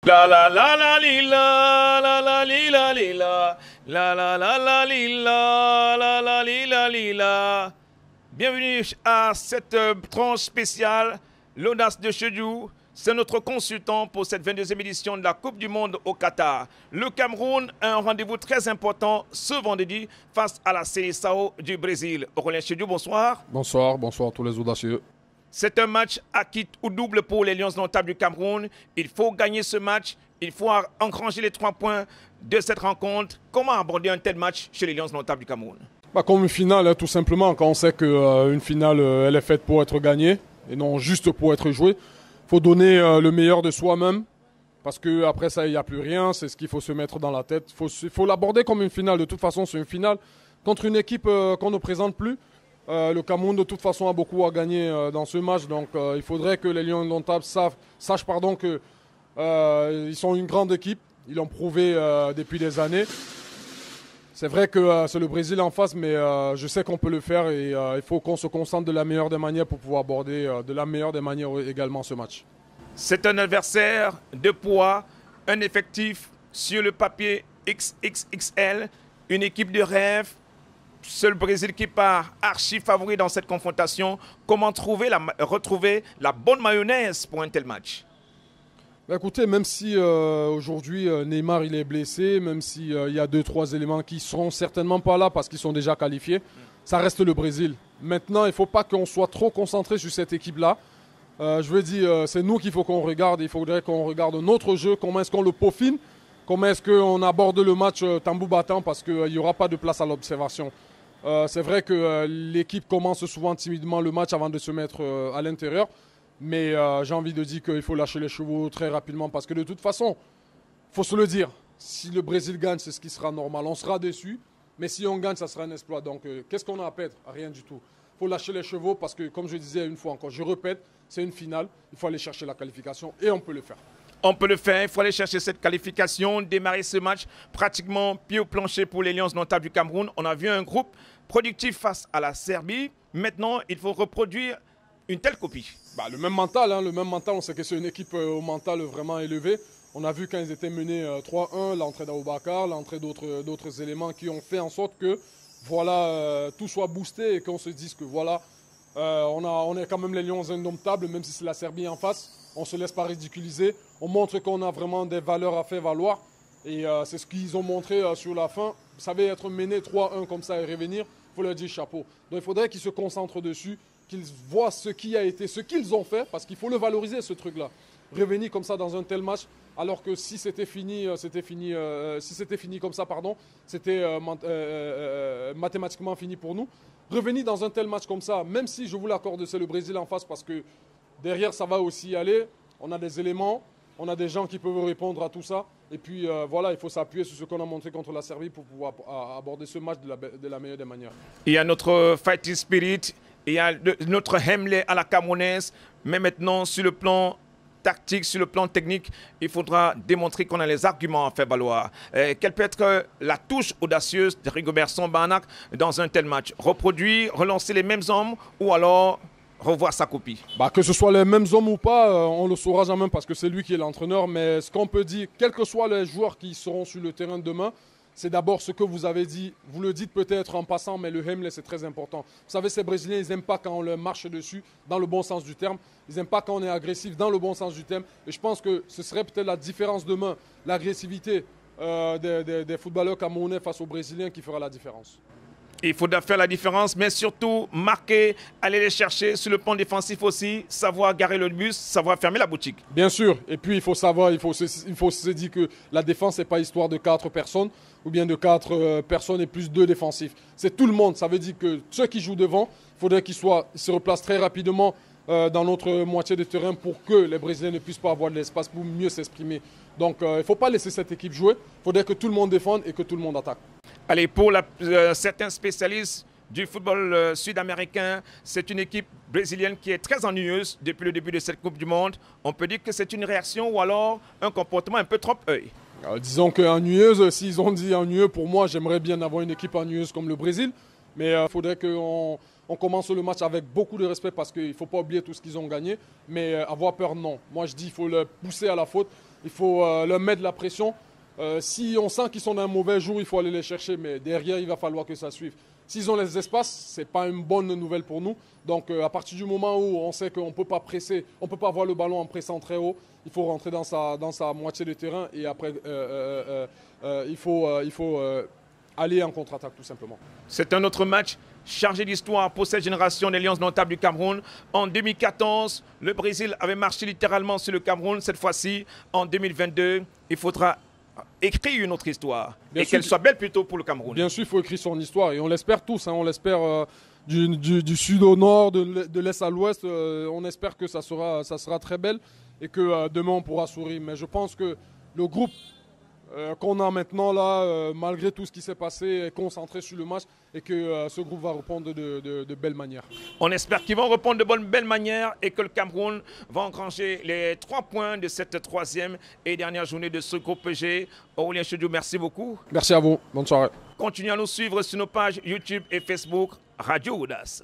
La la la la li la la la li la li la la la la la li la la la li la li la. Bienvenue à cette tranche spéciale, l'audace de Chedjou. C'est notre consultant pour cette 22e édition de la Coupe du Monde au Qatar. Le Cameroun a un rendez-vous très important ce vendredi face à la Seleção du Brésil. Aurélien Chedjou, bonsoir. Bonsoir, bonsoir à tous les audacieux. C'est un match à quitte ou double pour les Lions Indomptables du Cameroun. Il faut gagner ce match. Il faut engranger les 3 points de cette rencontre. Comment aborder un tel match chez les Lions Indomptables du Cameroun? Comme une finale, tout simplement, quand on sait qu'une finale, elle est faite pour être gagnée et non juste pour être jouée. Il faut donner le meilleur de soi-même parce qu'après ça, il n'y a plus rien. C'est ce qu'il faut se mettre dans la tête. Il faut l'aborder comme une finale. De toute façon, c'est une finale contre une équipe qu'on ne présente plus. Le Cameroun, de toute façon, a beaucoup à gagner dans ce match. Donc, il faudrait que les Lions Indomptables sachent qu'ils sont une grande équipe. Ils l'ont prouvé depuis des années. C'est vrai que c'est le Brésil en face, mais je sais qu'on peut le faire et il faut qu'on se concentre de la meilleure des manières pour pouvoir aborder de la meilleure des manières également ce match. C'est un adversaire de poids, un effectif sur le papier XXXL, une équipe de rêve. Seul Brésil qui part archi favori dans cette confrontation. Comment retrouver la bonne mayonnaise pour un tel match? Écoutez, même si aujourd'hui Neymar il est blessé, même s'il y a 2-3 éléments qui seront certainement pas là parce qu'ils sont déjà qualifiés, ça reste le Brésil. Maintenant, il ne faut pas qu'on soit trop concentré sur cette équipe-là. Je veux dire, c'est nous qu'il faut qu'on regarde. Il faudrait qu'on regarde notre jeu, comment est-ce qu'on le peaufine, comment est-ce qu'on aborde le match tambour battant parce qu'il n'y aura pas de place à l'observation. C'est vrai que l'équipe commence souvent timidement le match avant de se mettre à l'intérieur. Mais j'ai envie de dire qu'il faut lâcher les chevaux très rapidement parce que de toute façon, il faut se le dire, si le Brésil gagne, c'est ce qui sera normal. On sera déçu, mais si on gagne, ça sera un exploit. Donc qu'est-ce qu'on a à perdre? Rien du tout. Il faut lâcher les chevaux parce que, comme je disais une fois encore, je répète, c'est une finale. Il faut aller chercher la qualification et on peut le faire. On peut le faire, il faut aller chercher cette qualification, démarrer ce match pratiquement pied au plancher pour les Lions Indomptables du Cameroun. On a vu un groupe productif face à la Serbie. Maintenant, il faut reproduire une telle copie. Le même mental, on sait que c'est une équipe au mental vraiment élevé. On a vu quand ils étaient menés 3-1, l'entrée d'Aboubakar, l'entrée d'autres éléments qui ont fait en sorte que voilà, tout soit boosté et qu'on se dise que voilà, on est quand même les Lions Indomptables, même si c'est la Serbie en face. On ne se laisse pas ridiculiser. On montre qu'on a vraiment des valeurs à faire valoir. Et c'est ce qu'ils ont montré sur la fin. Vous savez, être mené 3-1 comme ça et revenir, il faut leur dire chapeau. Donc il faudrait qu'ils se concentrent dessus, qu'ils voient ce qui a été, ce qu'ils ont fait, parce qu'il faut le valoriser ce truc-là. Revenir comme ça dans un tel match, alors que si c'était fini, comme ça, c'était mathématiquement fini pour nous. Revenir dans un tel match comme ça, même si je vous l'accorde, c'est le Brésil en face, parce que derrière ça va aussi aller. On a des éléments, on a des gens qui peuvent répondre à tout ça. Et puis voilà, il faut s'appuyer sur ce qu'on a montré contre la Serbie pour pouvoir aborder ce match de la meilleure des manières. Il y a notre fighting spirit. Il y a notre Hemley à la camerounaise, mais maintenant sur le plan tactique, sur le plan technique, il faudra démontrer qu'on a les arguments à faire valoir. Quelle peut être la touche audacieuse de Rigobert Song dans un tel match? Reproduire, relancer les mêmes hommes ou alors revoir sa copie? Que ce soit les mêmes hommes ou pas, on ne le saura jamais parce que c'est lui qui est l'entraîneur. Mais ce qu'on peut dire, quels que soient les joueurs qui seront sur le terrain demain, c'est d'abord ce que vous avez dit. Vous le dites peut-être en passant, mais le Hemley, c'est très important. Vous savez, ces Brésiliens, ils n'aiment pas quand on leur marche dessus, dans le bon sens du terme. Ils n'aiment pas quand on est agressif, dans le bon sens du terme. Et je pense que ce serait peut-être la différence demain, l'agressivité des footballeurs camerounais face aux Brésiliens qui fera la différence. Il faudra faire la différence, mais surtout marquer, aller les chercher sur le plan défensif aussi, savoir garer le bus, savoir fermer la boutique. Bien sûr, et puis il faut se dire que la défense n'est pas histoire de 4 personnes ou bien de 4 personnes et plus 2 défensifs. C'est tout le monde, ça veut dire que ceux qui jouent devant, il faudrait qu'ils se replacent très rapidement dans notre moitié de terrain pour que les Brésiliens ne puissent pas avoir de l'espace pour mieux s'exprimer. Donc il ne faut pas laisser cette équipe jouer, il faudrait que tout le monde défende et que tout le monde attaque. Allez, pour certains spécialistes du football sud-américain, c'est une équipe brésilienne qui est très ennuyeuse depuis le début de cette Coupe du Monde. On peut dire que c'est une réaction ou alors un comportement un peu trompe-œil. Disons qu'ennuyeuse, s'ils ont dit ennuyeux, pour moi, j'aimerais bien avoir une équipe ennuyeuse comme le Brésil. Mais il faudrait qu'on commence le match avec beaucoup de respect parce qu'il ne faut pas oublier tout ce qu'ils ont gagné. Mais avoir peur, non. Moi, je dis qu'il faut le pousser à la faute. Il faut leur mettre de la pression. Si on sent qu'ils sont dans un mauvais jour, il faut aller les chercher, mais derrière, il va falloir que ça suive. S'ils ont les espaces, ce n'est pas une bonne nouvelle pour nous. Donc à partir du moment où on sait qu'on ne peut pas presser, on ne peut pas avoir le ballon en pressant très haut, il faut rentrer dans sa moitié de terrain et après il faut aller en contre-attaque tout simplement. C'est un autre match chargé d'histoire pour cette génération des Lions indomptables du Cameroun. En 2014, le Brésil avait marché littéralement sur le Cameroun. Cette fois-ci, en 2022, il faudra écrire une autre histoire. Bien et qu'elle soit belle plutôt pour le Cameroun. Bien sûr, il faut écrire son histoire et on l'espère tous. Hein, on l'espère du sud au nord, de l'est à l'ouest. On espère que ça sera très belle et que demain on pourra sourire. Mais je pense que le groupe qu'on a maintenant là, malgré tout ce qui s'est passé, est concentré sur le match et que ce groupe va répondre de belle manière. On espère qu'ils vont répondre de belle manière et que le Cameroun va engranger les 3 points de cette 3e et dernière journée de ce groupe G. Aurélien Chediou, merci beaucoup. Merci à vous. Bonne soirée. Continuez à nous suivre sur nos pages YouTube et Facebook Radio Audace.